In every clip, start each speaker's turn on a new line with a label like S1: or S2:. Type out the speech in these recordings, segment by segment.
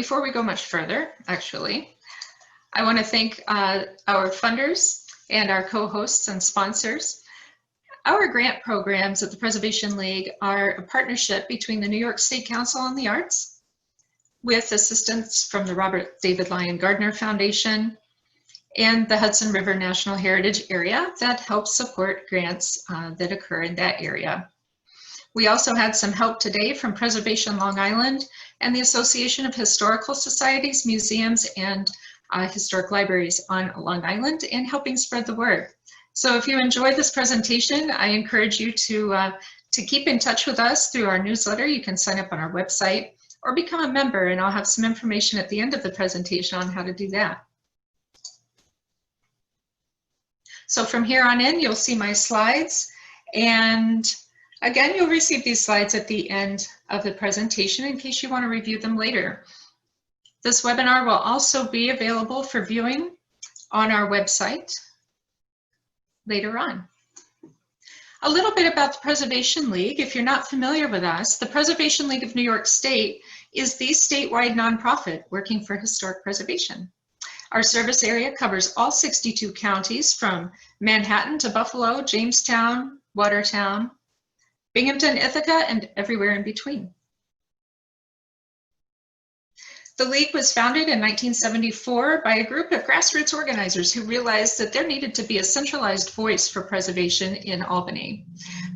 S1: before we go much further, actually, I want to thank our funders and our co-hosts and sponsors. Our grant programs at the Preservation League are a partnership between the New York State Council on the Arts with assistance from the Robert David Lyon Gardner Foundation and the Hudson River National Heritage Area that helps support grants that occur in that area. We also had some help today from Preservation Long Island and the Association of Historical Societies, Museums, and Historic Libraries on Long Island in helping spread the word. So if you enjoyed this presentation, I encourage you to keep in touch with us through our newsletter. You can sign up on our website or become a member, and I'll have some information at the end of the presentation on how to do that. So from here on in, you'll see my slides, and again, you'll receive these slides at the end of the presentation in case you want to review them later. This webinar will also be available for viewing on our website later on. A little bit about the Preservation League. If you're not familiar with us, the Preservation League of New York State is the statewide nonprofit working for historic preservation. Our service area covers all 62 counties from Manhattan to Buffalo, Jamestown, Watertown, Binghamton, Ithaca, and everywhere in between. The League was founded in 1974 by a group of grassroots organizers who realized that there needed to be a centralized voice for preservation in Albany.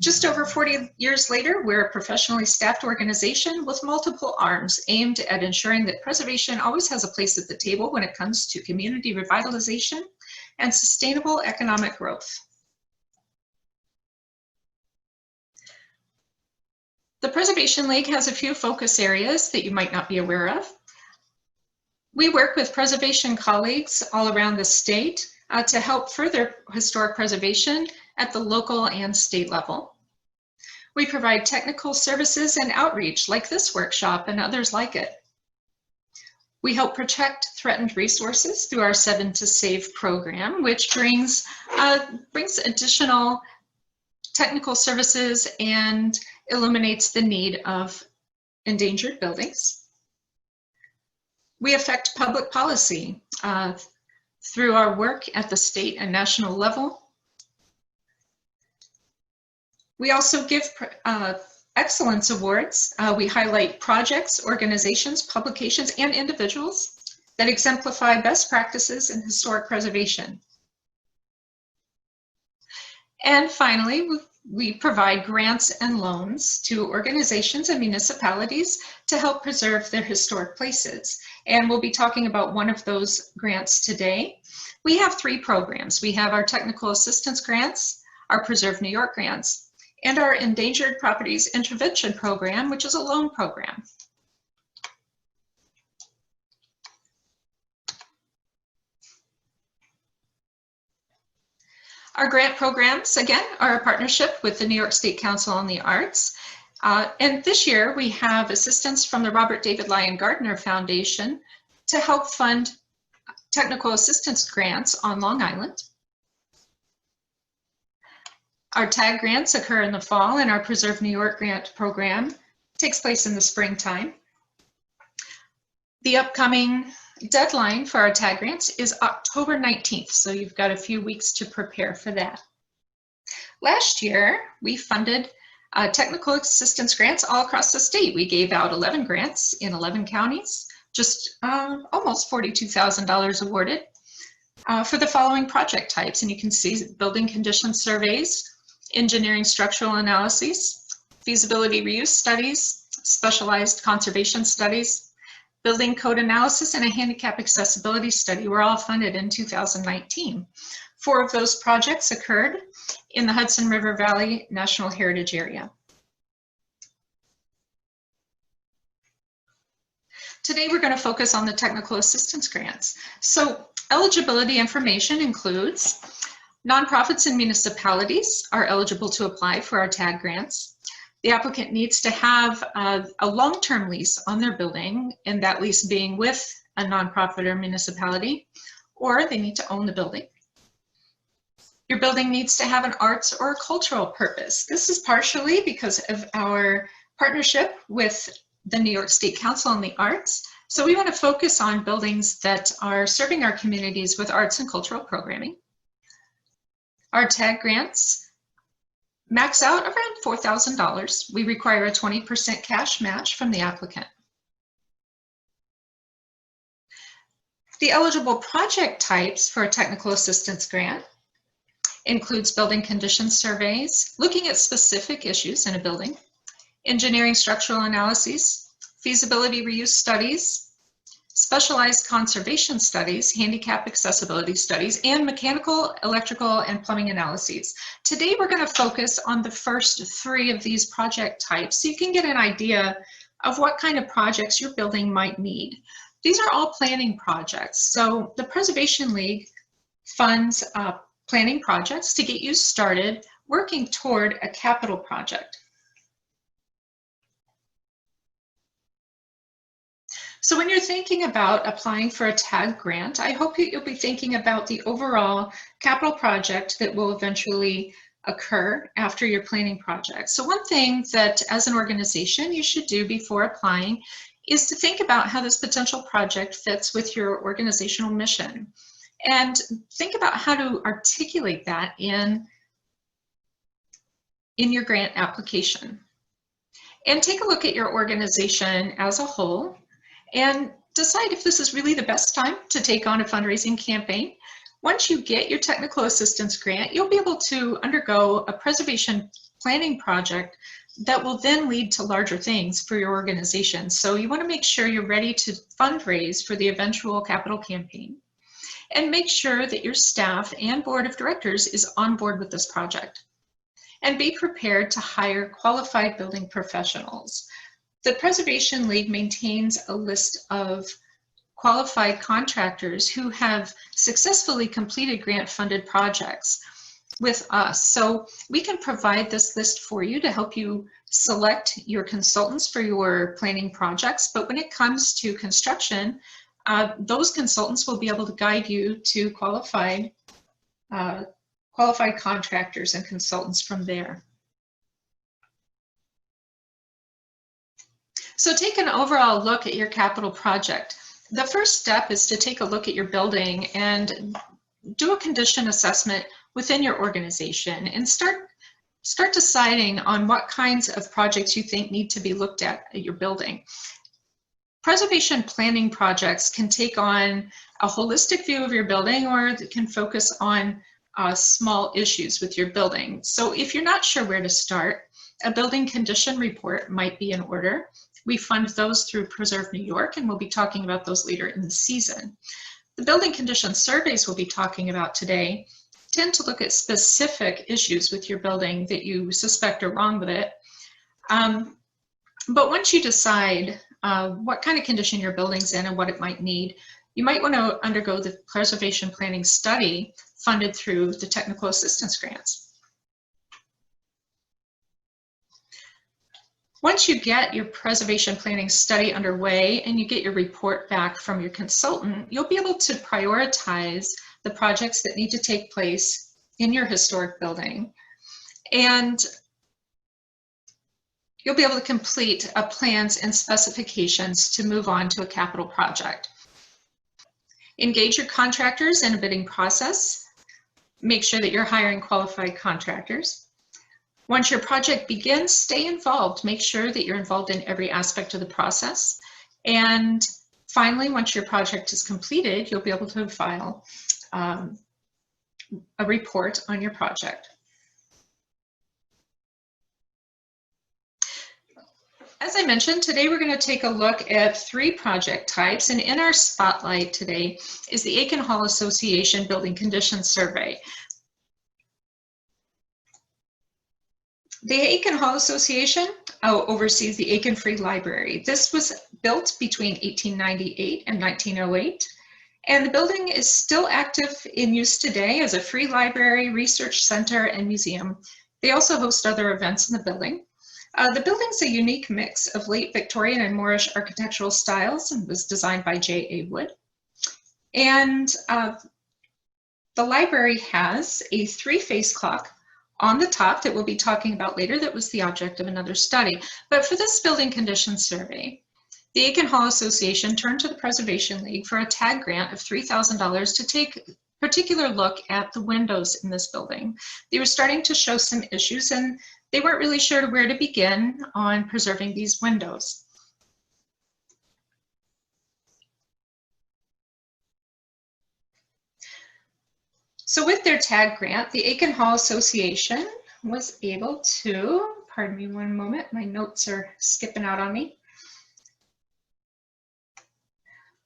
S1: Just over 40 years later, we're a professionally staffed organization with multiple arms aimed at ensuring that preservation always has a place at the table when it comes to community revitalization and sustainable economic growth. The Preservation League has a few focus areas that you might not be aware of. We work with preservation colleagues all around the state to help further historic preservation at the local and state level. We provide technical services and outreach like this workshop and others like it. We help protect threatened resources through our 7 to Save program, which brings additional technical services and illuminates the need of endangered buildings. We affect public policy through our work at the state and national level. We also give excellence awards. We highlight projects, organizations, publications, and individuals that exemplify best practices in historic preservation. And finally, we provide grants and loans to organizations and municipalities to help preserve their historic places. And we'll be talking about one of those grants today. We have 3 programs. We have our technical assistance grants, our Preserve New York grants, and our Endangered Properties Intervention Program, which is a loan program. Our grant programs, again, are a partnership with the New York State Council on the Arts. And this year we have assistance from the Robert David Lyon Gardner Foundation to help fund technical assistance grants on Long Island. Our TAG grants occur in the fall, and our Preserve New York grant program takes place in the springtime. The upcoming deadline for our TAG grants is October 19th, so you've got a few weeks to prepare for that. Last year, we funded technical assistance grants all across the state. We gave out 11 grants in 11 counties, just almost $42,000 awarded for the following project types. And you can see building condition surveys, engineering structural analyses, feasibility reuse studies, specialized conservation studies, building code analysis, and a handicap accessibility study were all funded in 2019. 4 of those projects occurred in the Hudson River Valley National Heritage Area. Today we're going to focus on the technical assistance grants. So eligibility information includes nonprofits and municipalities are eligible to apply for our TAG grants. The applicant needs to have a long-term lease on their building, and that lease being with a nonprofit or municipality, or they need to own the building. Your building needs to have an arts or a cultural purpose. This is partially because of our partnership with the New York State Council on the Arts. So we want to focus on buildings that are serving our communities with arts and cultural programming. Our TAG grants max out around $4,000. We require a 20% cash match from the applicant. The eligible project types for a technical assistance grant includes building condition surveys, looking at specific issues in a building, engineering structural analyses, feasibility reuse studies, specialized conservation studies, handicap accessibility studies, and mechanical, electrical, and plumbing analyses. Today, we're going to focus on the first three of these project types so you can get an idea of what kind of projects your building might need. These are all planning projects. So the Preservation League funds planning projects to get you started working toward a capital project. So when you're thinking about applying for a TAG grant, I hope that you'll be thinking about the overall capital project that will eventually occur after your planning project. So one thing that as an organization you should do before applying is to think about how this potential project fits with your organizational mission. And think about how to articulate that in your grant application. And take a look at your organization as a whole and decide if this is really the best time to take on a fundraising campaign. Once you get your technical assistance grant, you'll be able to undergo a preservation planning project that will then lead to larger things for your organization. So you want to make sure you're ready to fundraise for the eventual capital campaign, and make sure that your staff and board of directors is on board with this project. And be prepared to hire qualified building professionals. The Preservation League maintains a list of qualified contractors who have successfully completed grant-funded projects with us. So we can provide this list for you to help you select your consultants for your planning projects. But when it comes to construction, those consultants will be able to guide you to qualified contractors and consultants from there. So take an overall look at your capital project. The first step is to take a look at your building and do a condition assessment within your organization and start deciding on what kinds of projects you think need to be looked at your building. Preservation planning projects can take on a holistic view of your building, or they can focus on small issues with your building. So if you're not sure where to start, a building condition report might be in order. We fund those through Preserve New York, and we'll be talking about those later in the season. The building condition surveys we'll be talking about today tend to look at specific issues with your building that you suspect are wrong with it. But once you decide what kind of condition your building's in and what it might need, you might want to undergo the preservation planning study funded through the technical assistance grants. Once you get your preservation planning study underway and you get your report back from your consultant, you'll be able to prioritize the projects that need to take place in your historic building. And you'll be able to complete plans and specifications to move on to a capital project. Engage your contractors in a bidding process. Make sure that you're hiring qualified contractors. Once your project begins, stay involved. Make sure that you're involved in every aspect of the process. And finally, once your project is completed, you'll be able to file a report on your project. As I mentioned, today we're going to take a look at three project types, and in our spotlight today is the Akin Hall Association Building Condition Survey. The Akin Hall Association oversees the Akin Free Library. This was built between 1898 and 1908, and the building is still active in use today as a free library, research center, and museum. They also host other events in the building. The building's a unique mix of late Victorian and Moorish architectural styles and was designed by J.A. Wood. And the library has a three-phase clock on the top that we'll be talking about later that was the object of another study. But for this building condition survey, The Akin Hall Association turned to the Preservation League for a tag grant of $3,000 to take a particular look at the windows in this building. They were starting to show some issues and they weren't really sure where to begin on preserving these windows. So with their tag grant, the Akin Hall Association was able to, pardon me one moment, my notes are skipping out on me.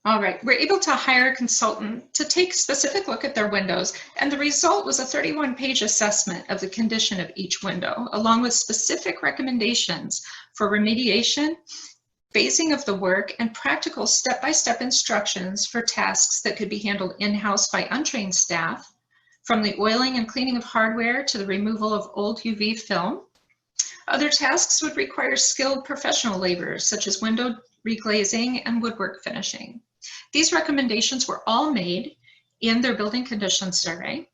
S1: All right, we're able to hire a consultant to take a specific look at their windows, and the result was a 31-page assessment of the condition of each window, along with specific recommendations for remediation, phasing of the work, and practical step-by-step instructions for tasks that could be handled in-house by untrained staff, from the oiling and cleaning of hardware to the removal of old UV film. Other tasks would require skilled professional labor, such as window reglazing and woodwork finishing. These recommendations were all made in their building condition survey.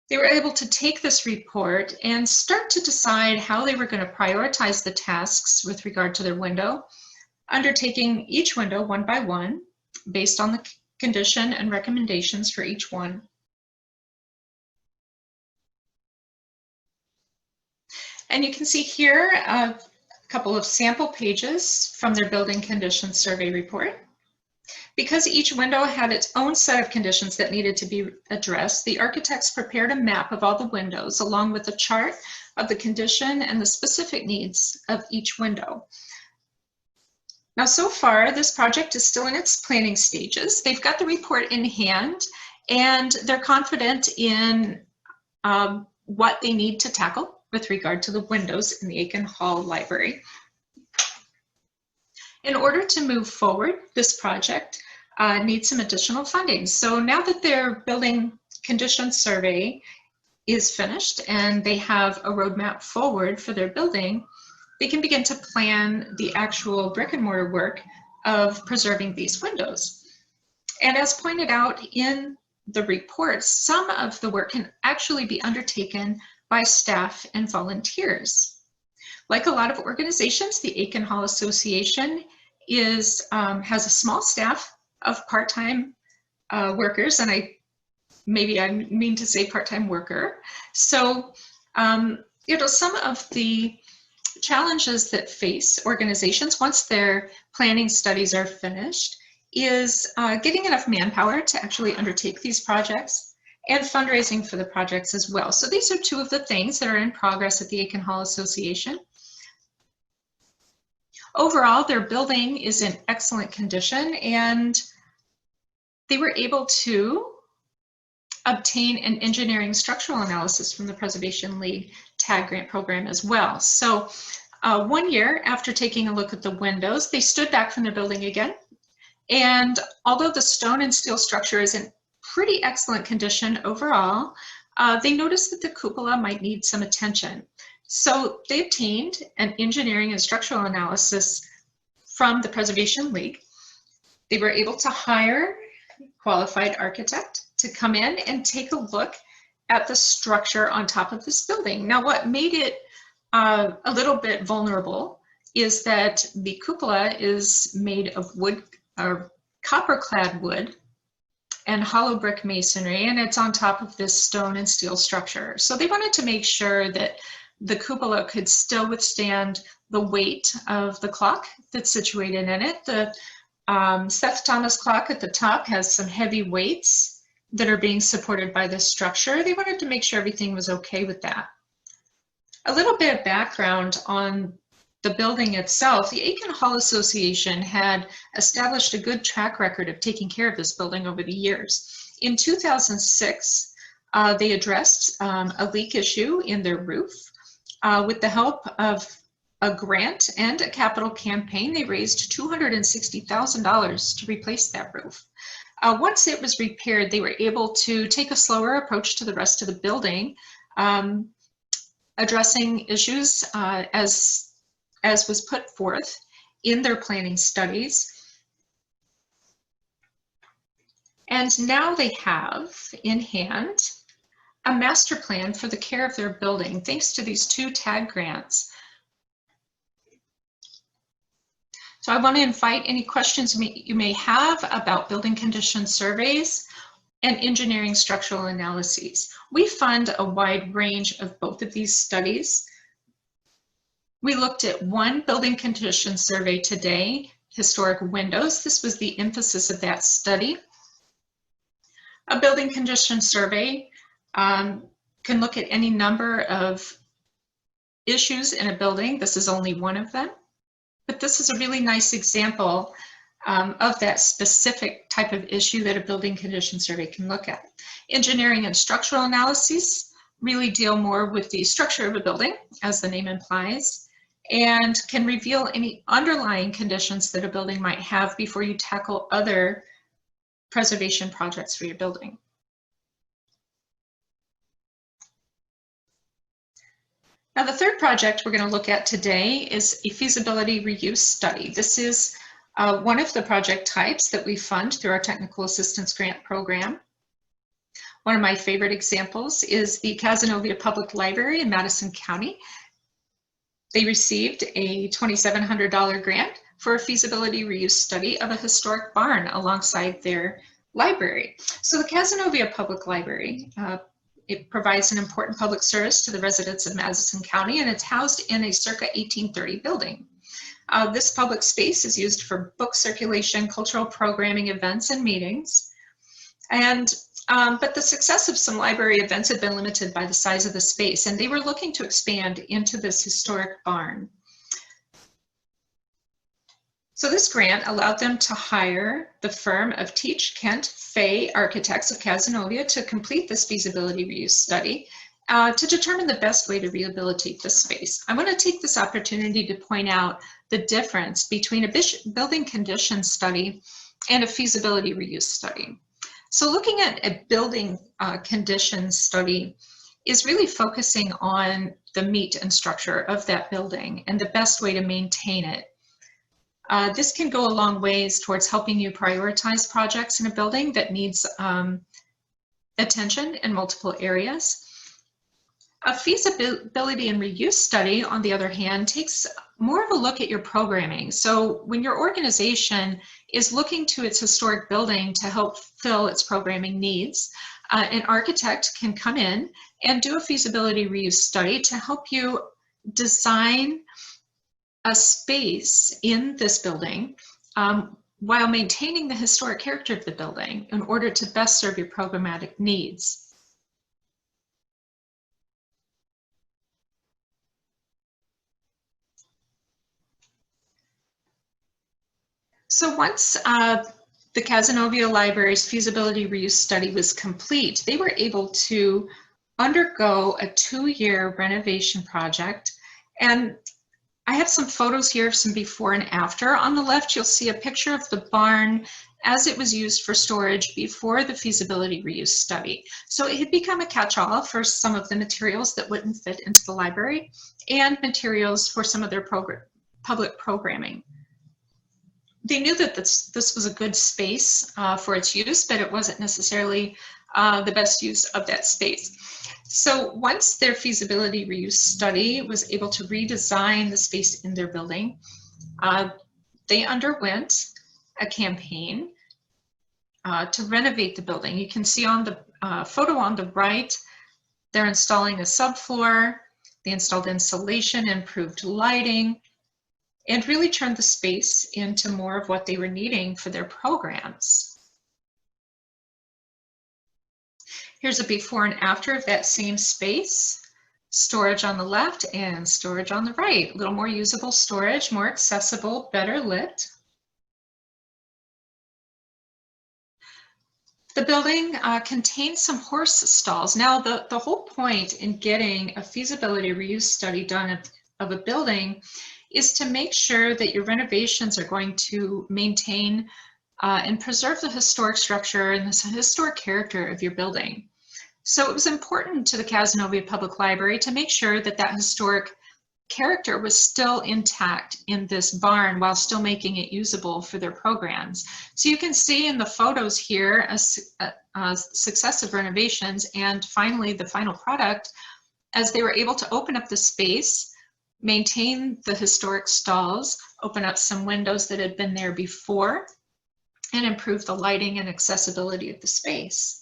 S1: They were able to take this report and start to decide how they were going to prioritize the tasks with regard to their window, undertaking each window one by one based on the condition and recommendations for each one. And you can see here a couple of sample pages from their building condition survey report. Because each window had its own set of conditions that needed to be addressed, the architects prepared a map of all the windows along with a chart of the condition and the specific needs of each window. Now, so far, this project is still in its planning stages. They've got the report in hand and they're confident in what they need to tackle with regard to the windows in the Akin Hall Library. In order to move forward, this project needs some additional funding. So now that their building condition survey is finished and they have a roadmap forward for their building, they can begin to plan the actual brick and mortar work of preserving these windows. And as pointed out in the report, some of the work can actually be undertaken by staff and volunteers. Like a lot of organizations, the Akin Hall Association has a small staff of part-time workers, and I mean to say part-time worker. So, some of the challenges that face organizations once their planning studies are finished is getting enough manpower to actually undertake these projects, and fundraising for the projects as well. So these are two of the things that are in progress at the Akin Hall Association. Overall, their building is in excellent condition and they were able to obtain an engineering structural analysis from the Preservation League tag grant program as well. So 1 year after taking a look at the windows, they stood back from their building again. And although the stone and steel structure is in pretty excellent condition overall, they noticed that the cupola might need some attention. So they obtained an engineering and structural analysis from the Preservation League. They were able to hire a qualified architect to come in and take a look at the structure on top of this building. Now, what made it a little bit vulnerable is that the cupola is made of wood or copper-clad wood and hollow brick masonry, and it's on top of this stone and steel structure. So they wanted to make sure that the cupola could still withstand the weight of the clock that's situated in it. The Seth Thomas clock at the top has some heavy weights that are being supported by this structure. They wanted to make sure everything was okay with that. A little bit of background on the building itself. The Akin Hall Association had established a good track record of taking care of this building over the years. In 2006, they addressed a leak issue in their roof. With the help of a grant and a capital campaign, they raised $260,000 to replace that roof. Once it was repaired, they were able to take a slower approach to the rest of the building, addressing issues as was put forth in their planning studies. And now they have in hand a master plan for the care of their building, thanks to these 2 tag grants. So I want to invite any questions you may have about building condition surveys and engineering structural analyses. We fund a wide range of both of these studies. We looked at one building condition survey today, historic windows. This was the emphasis of that study. A building condition survey can look at any number of issues in a building. This is only one of them, but this is a really nice example of that specific type of issue that a building condition survey can look at. Engineering and structural analyses really deal more with the structure of a building, as the name implies, and can reveal any underlying conditions that a building might have before you tackle other preservation projects for your building. Now, the third project we're going to look at today is a feasibility reuse study. This is one of the project types that we fund through our technical assistance grant program. One of my favorite examples is the Cazenovia Public Library in Madison County. They received a $2,700 grant for a feasibility reuse study of a historic barn alongside their library. So the Cazenovia Public Library, it provides an important public service to the residents of Madison County, and it's housed in a circa 1830 building. This public space is used for book circulation, cultural programming, events, and meetings. But the success of some library events had been limited by the size of the space, and they were looking to expand into this historic barn. So this grant allowed them to hire the firm of Teach, Kent, Fay Architects of Cazenovia to complete this feasibility reuse study to determine the best way to rehabilitate this space. I want to take this opportunity to point out the difference between a building condition study and a feasibility reuse study. So looking at a building condition study is really focusing on the meat and structure of that building and the best way to maintain it. This can go a long ways towards helping you prioritize projects in a building that needs attention in multiple areas. A feasibility and reuse study, on the other hand, takes more of a look at your programming. So when your organization is looking to its historic building to help fill its programming needs, an architect can come in and do a feasibility reuse study to help you design a space in this building while maintaining the historic character of the building in order to best serve your programmatic needs. So once the Cazenovia Library's feasibility reuse study was complete, they were able to undergo a 2-year renovation project. And I have some photos here of some before and after. On the left, you'll see a picture of the barn as it was used for storage before the feasibility reuse study. So it had become a catch-all for some of the materials that wouldn't fit into the library and materials for some of their public programming. They knew that this was a good space for its use, but it wasn't necessarily the best use of that space. So once their feasibility reuse study was able to redesign the space in their building, they underwent a campaign to renovate the building. You can see on the photo on the right, they're installing a subfloor. They installed insulation, improved lighting, and really turned the space into more of what they were needing for their programs. Here's a before and after of that same space. Storage on the left and storage on the right. A little more usable storage, more accessible, better lit. The building contains some horse stalls. Now, the whole point in getting a feasibility reuse study done of a building is to make sure that your renovations are going to maintain and preserve the historic structure and the historic character of your building. So it was important to the Cazenovia Public Library to make sure that that historic character was still intact in this barn while still making it usable for their programs. So you can see in the photos here successive renovations and finally the final product as they were able to open up the space, maintain the historic stalls, open up some windows that had been there before, and improve the lighting and accessibility of the space.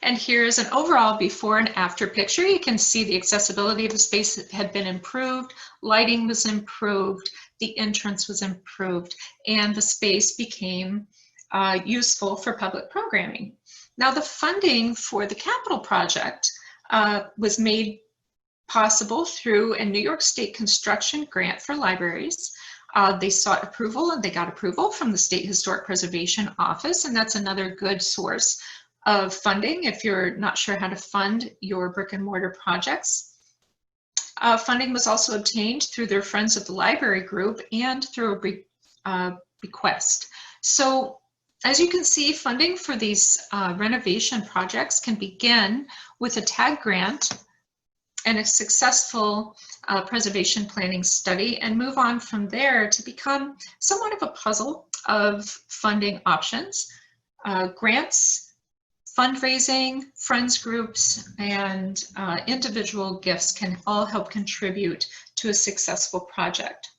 S1: And here's an overall before and after picture. You can see the accessibility of the space had been improved, lighting was improved, the entrance was improved, and the space became useful for public programming. Now, the funding for the capital project was made possible through a New York State construction grant for libraries. They sought approval and they got approval from the State Historic Preservation Office, and that's another good source of funding if you're not sure how to fund your brick and mortar projects. Funding was also obtained through their Friends of the Library group and through a bequest. So as you can see, funding for these renovation projects can begin with a TAG grant and a successful preservation planning study and move on from there to become somewhat of a puzzle of funding options. Grants, fundraising, friends groups, and individual gifts can all help contribute to a successful project.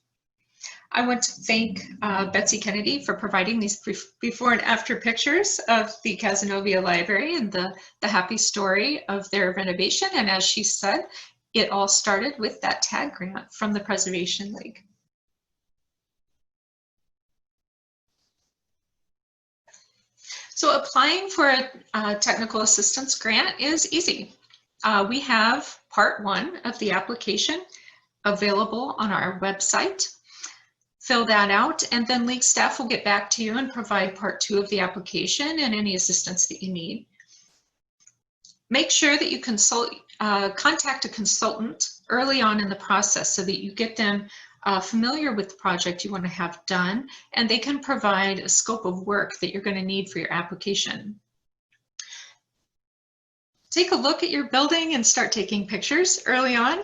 S1: I want to thank Betsy Kennedy for providing these before and after pictures of the Cazenovia Library and the happy story of their renovation. And as she said, it all started with that TAG grant from the Preservation League. So applying for a technical assistance grant is easy. We have part 1 of the application available on our website. Fill that out, and then League staff will get back to you and provide part 2 of the application and any assistance that you need. Make sure that you contact a consultant early on in the process so that you get them familiar with the project you want to have done, and they can provide a scope of work that you're going to need for your application. Take a look at your building and start taking pictures early on.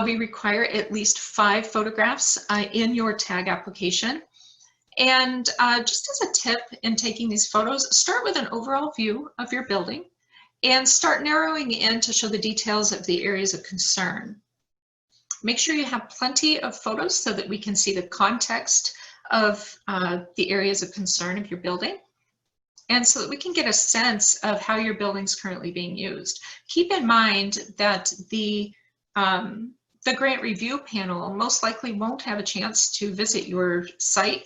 S1: We require at least 5 photographs in your TAG application. And just as a tip in taking these photos, start with an overall view of your building and start narrowing in to show the details of the areas of concern. Make sure you have plenty of photos so that we can see the context of the areas of concern of your building, and so that we can get a sense of how your building's currently being used. Keep in mind that the grant review panel most likely won't have a chance to visit your site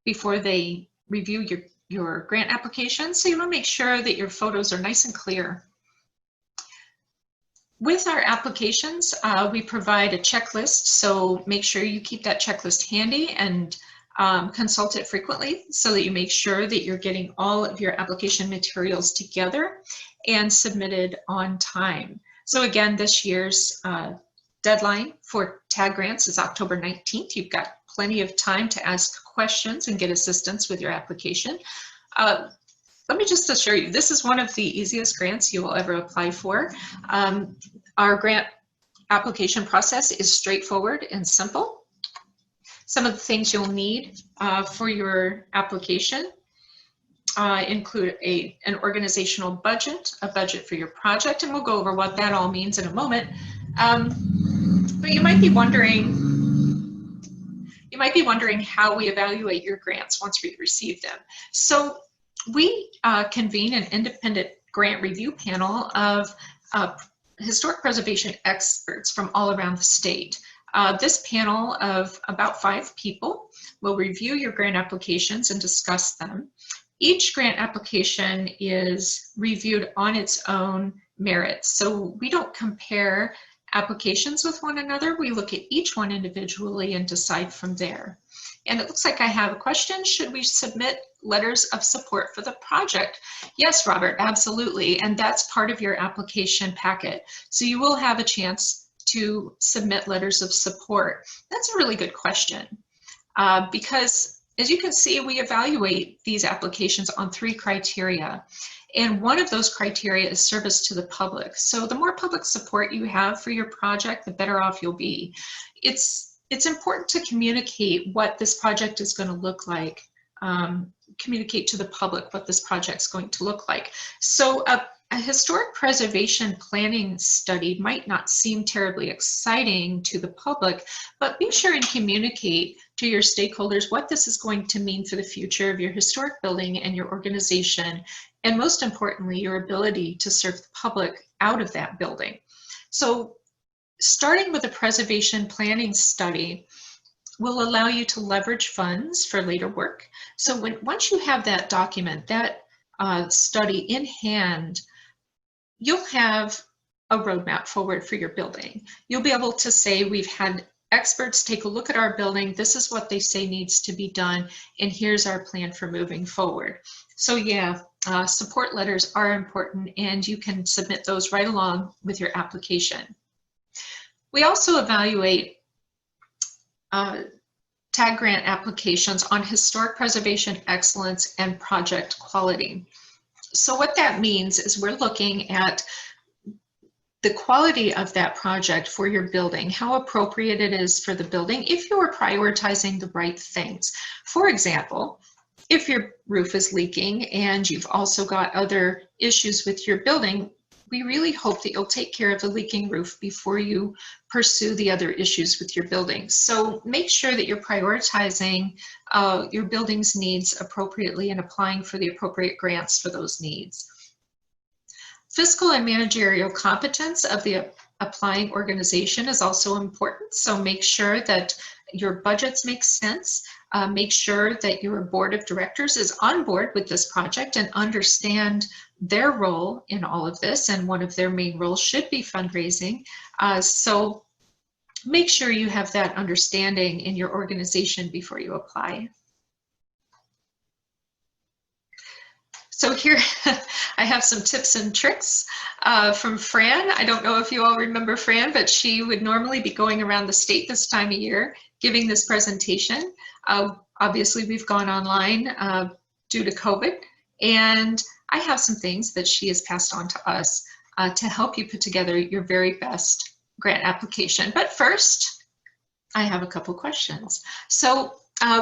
S1: before they review your grant application, so you want to make sure that your photos are nice and clear. With our applications, we provide a checklist, so make sure you keep that checklist handy and consult it frequently so that you make sure that you're getting all of your application materials together and submitted on time. So again, this year's deadline for TAG grants is October 19th. You've got plenty of time to ask questions and get assistance with your application. Let me just assure you, this is one of the easiest grants you will ever apply for. Our grant application process is straightforward and simple. Some of the things you'll need for your application include an organizational budget, a budget for your project, and we'll go over what that all means in a moment. But you might be wondering how we evaluate your grants once we receive them. So we convene an independent grant review panel of historic preservation experts from all around the state. This panel of about 5 people will review your grant applications and discuss them. Each grant application is reviewed on its own merits, so we don't compare applications with one another. We look at each one individually and decide from there. And it looks like I have a question. Should we submit letters of support for the project? Yes, Robert, absolutely. And that's part of your application packet. So you will have a chance to submit letters of support. That's a really good question because as you can see, we evaluate these applications on 3 criteria. And one of those criteria is service to the public. So the more public support you have for your project, the better off you'll be. It's important to communicate what this project is going to look like, communicate to the public what this project's going to look like. So A historic preservation planning study might not seem terribly exciting to the public, but be sure and communicate to your stakeholders what this is going to mean for the future of your historic building and your organization, and most importantly, your ability to serve the public out of that building. So starting with a preservation planning study will allow you to leverage funds for later work. So once you have that document, that study in hand, you'll have a roadmap forward for your building. You'll be able to say, we've had experts take a look at our building, this is what they say needs to be done, and here's our plan for moving forward. So yeah, support letters are important, and you can submit those right along with your application. We also evaluate TAG grant applications on historic preservation excellence and project quality. So what that means is we're looking at the quality of that project for your building, how appropriate it is for the building, if you are prioritizing the right things. For example, if your roof is leaking and you've also got other issues with your building, we really hope that you'll take care of the leaking roof before you pursue the other issues with your building. So make sure that you're prioritizing your building's needs appropriately and applying for the appropriate grants for those needs. Fiscal and managerial competence of the applying organization is also important. So make sure that your budgets make sense. Make sure that your board of directors is on board with this project and understand their role in all of this, and one of their main roles should be fundraising. So make sure you have that understanding in your organization before you apply. So here I have some tips and tricks from Fran. I don't know if you all remember Fran, but she would normally be going around the state this time of year giving this presentation. Obviously, we've gone online due to COVID, and I have some things that she has passed on to us to help you put together your very best grant application. But first, I have a couple questions. So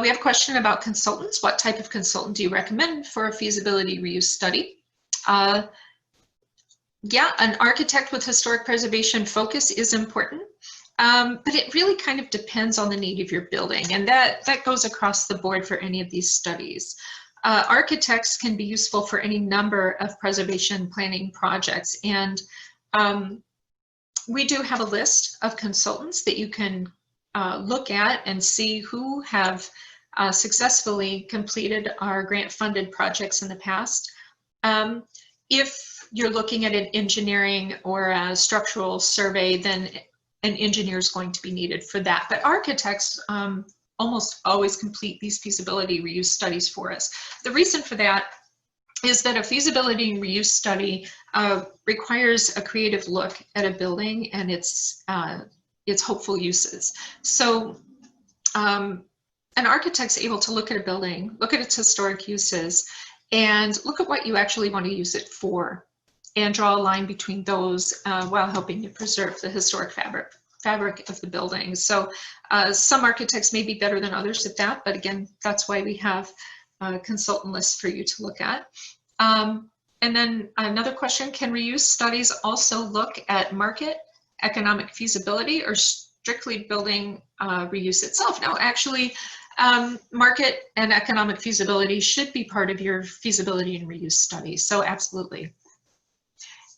S1: we have a question about consultants. What type of consultant do you recommend for a feasibility reuse study? Yeah, an architect with historic preservation focus is important. But it really kind of depends on the need of your building, and that goes across the board for any of these studies. Architects can be useful for any number of preservation planning projects, and we do have a list of consultants that you can look at and see who have successfully completed our grant-funded projects in the past. If you're looking at an engineering or a structural survey, then an engineer is going to be needed for that. But architects almost always complete these feasibility reuse studies for us. The reason for that is that a feasibility and reuse study requires a creative look at a building and its hopeful uses. So an architect's able to look at a building, look at its historic uses, and look at what you actually want to use it for, and draw a line between those while helping you preserve the historic fabric of the building. So some architects may be better than others at that, but again, that's why we have a consultant list for you to look at. And then another question, can reuse studies also look at market, economic feasibility, or strictly building reuse itself? Now, actually, market and economic feasibility should be part of your feasibility and reuse study, so absolutely.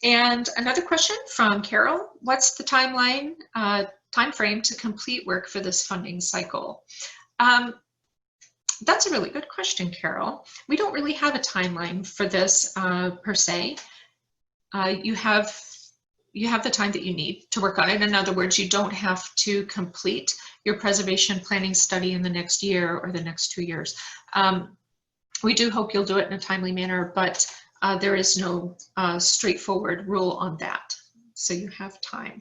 S1: And another question from Carol, what's the timeline, time frame to complete work for this funding cycle? That's a really good question, Carol. We don't really have a timeline for this per se. You have the time that you need to work on it. In other words, you don't have to complete your preservation planning study in the next year or the next 2 years. We do hope you'll do it in a timely manner, but there is no straightforward rule on that, so you have time.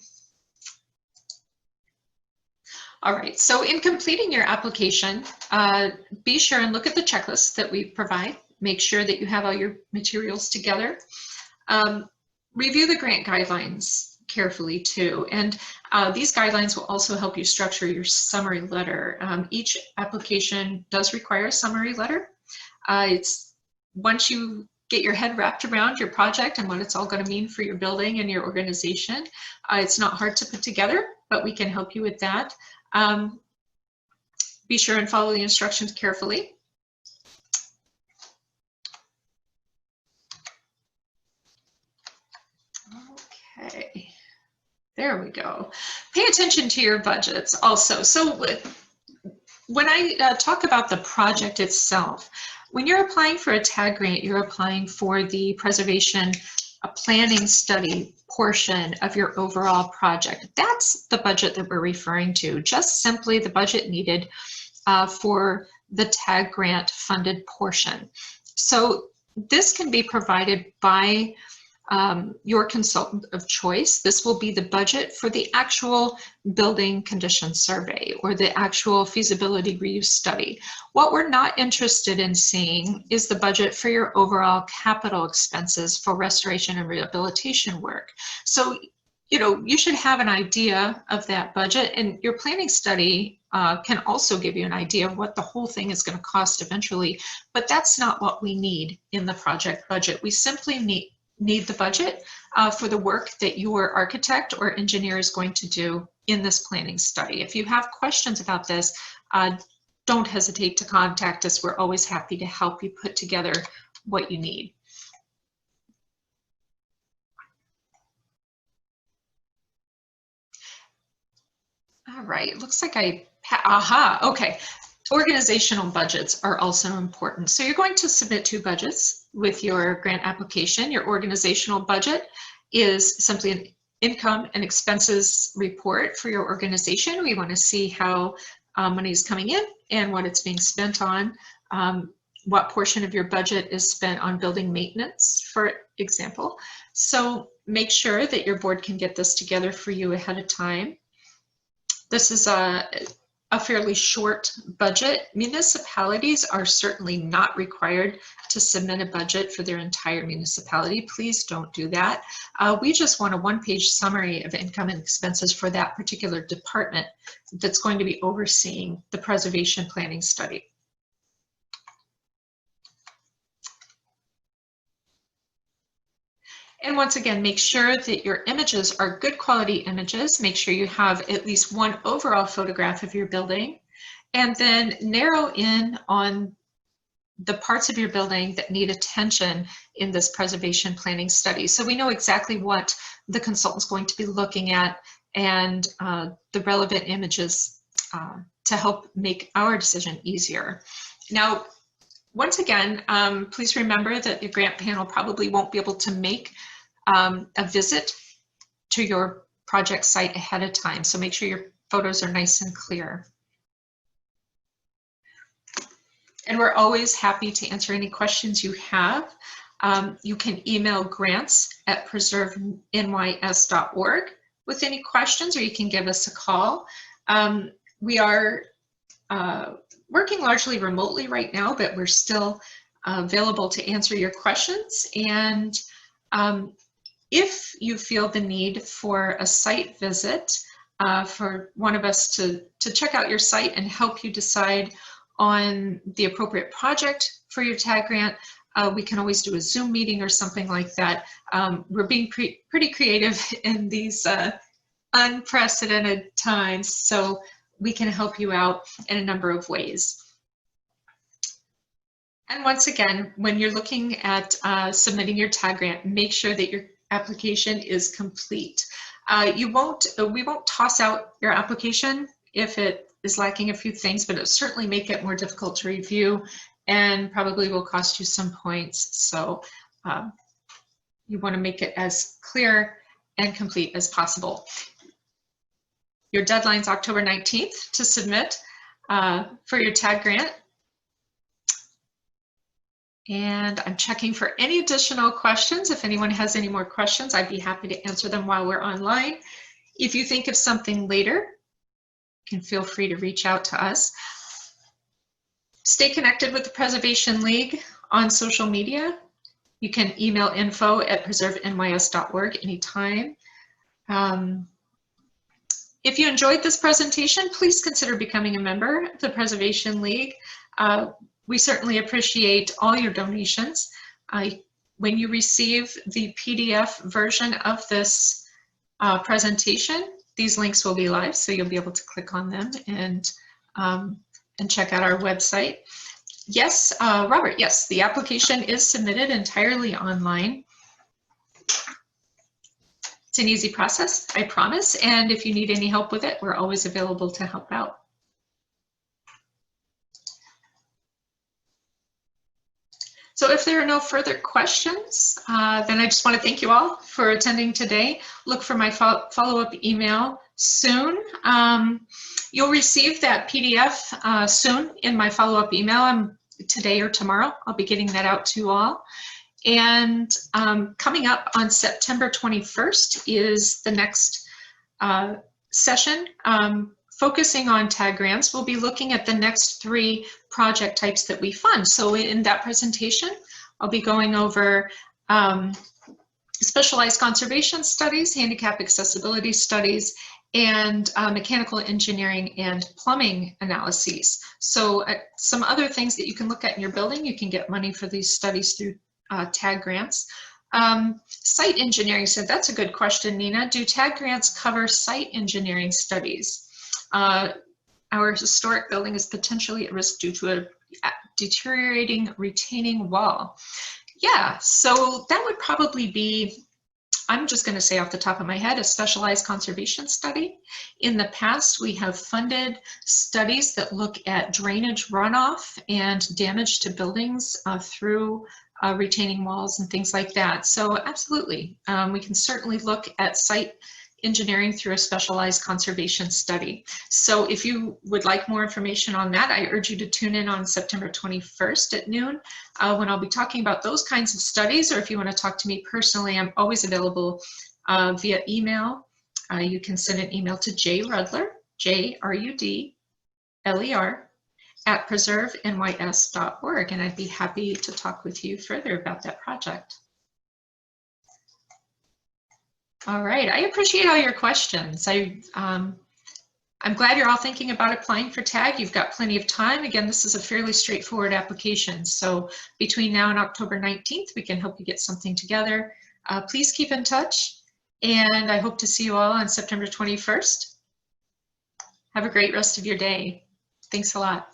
S1: All right, so in completing your application, be sure and look at the checklist that we provide. Make sure that you have all your materials together. Review the grant guidelines carefully too, and these guidelines will also help you structure your summary letter. Each application does require a summary letter. Once you get your head wrapped around your project and what it's all going to mean for your building and your organization. It's not hard to put together, but we can help you with that. Be sure and follow the instructions carefully. Okay, there we go. Pay attention to your budgets also. So when I talk about the project itself, when you're applying for a TAG grant, you're applying for the preservation planning study portion of your overall project. That's the budget that we're referring to, just simply the budget needed for the TAG grant funded portion. So this can be provided by your consultant of choice. This will be the budget for the actual building condition survey or the actual feasibility reuse study. What we're not interested in seeing is the budget for your overall capital expenses for restoration and rehabilitation work. So, you know, you should have an idea of that budget, and your planning study can also give you an idea of what the whole thing is going to cost eventually, but that's not what we need in the project budget. We simply need the budget for the work that your architect or engineer is going to do in this planning study. If you have questions about this, don't hesitate to contact us. We're always happy to help you put together what you need. All right, looks like okay. Organizational budgets are also important. So you're going to submit 2 budgets with your grant application. Your organizational budget is simply an income and expenses report for your organization. We want to see how money is coming in and what it's being spent on. What portion of your budget is spent on building maintenance, for example. So make sure that your board can get this together for you ahead of time. This is a fairly short budget. Municipalities are certainly not required to submit a budget for their entire municipality. Please don't do that. We just want a 1-page summary of income and expenses for that particular department that's going to be overseeing the preservation planning study. And once again, make sure that your images are good quality images. Make sure you have at least 1 overall photograph of your building, and then narrow in on the parts of your building that need attention in this preservation planning study. So we know exactly what the consultant's going to be looking at and the relevant images to help make our decision easier. Now, once again, please remember that the grant panel probably won't be able to make a visit to your project site ahead of time. So make sure your photos are nice and clear. And we're always happy to answer any questions you have. You can email grants@preservenys.org with any questions, or you can give us a call. We are working largely remotely right now, but we're still available to answer your questions. And if you feel the need for a site visit, for one of us to check out your site and help you decide on the appropriate project for your TAG grant, we can always do a Zoom meeting or something like that. We're being pretty creative in these unprecedented times, so we can help you out in a number of ways. And once again, when you're looking at submitting your TAG grant, make sure that your application is complete. We won't toss out your application if it is lacking a few things, but it'll certainly make it more difficult to review and probably will cost you some points. So you want to make it as clear and complete as possible. Your deadline's October 19th to submit for your TAG grant. And I'm checking for any additional questions. If anyone has any more questions, I'd be happy to answer them while we're online. If you think of something later, you can feel free to reach out to us. Stay connected with the Preservation League on social media. You can email info@preservenys.org anytime. If you enjoyed this presentation, please consider becoming a member of the Preservation League. We certainly appreciate all your donations. When you receive the PDF version of this presentation, these links will be live, so you'll be able to click on them and check out our website. Yes, Robert, yes, the application is submitted entirely online. It's an easy process, I promise, and if you need any help with it, we're always available to help out. So if there are no further questions, then I just want to thank you all for attending today. Look for my follow-up email soon. You'll receive that PDF soon in my follow-up email. Today or tomorrow, I'll be getting that out to you all. And coming up on September 21st is the next session. Focusing on TAG grants, we'll be looking at the next 3 project types that we fund. So in that presentation, I'll be going over specialized conservation studies, handicap accessibility studies, and mechanical engineering and plumbing analyses. So some other things that you can look at in your building, you can get money for these studies through TAG grants. Site engineering, so that's a good question, Nina. Do TAG grants cover site engineering studies? Our historic building is potentially at risk due to a deteriorating retaining wall. Yeah, so that would probably be, I'm just going to say off the top of my head, a specialized conservation study. In the past, we have funded studies that look at drainage runoff and damage to buildings through retaining walls and things like that. So absolutely, we can certainly look at site engineering through a specialized conservation study. So if you would like more information on that, I urge you to tune in on September 21st at noon when I'll be talking about those kinds of studies, or if you want to talk to me personally, I'm always available via email. You can send an email to jrudler, J-R-U-D-L-E-R, at preservenys.org, and I'd be happy to talk with you further about that project. All right, I appreciate all your questions. I'm glad you're all thinking about applying for TAG. You've got plenty of time. Again, this is a fairly straightforward application. So between now and October 19th, we can help you get something together. Please keep in touch, and I hope to see you all on September 21st. Have a great rest of your day. Thanks a lot.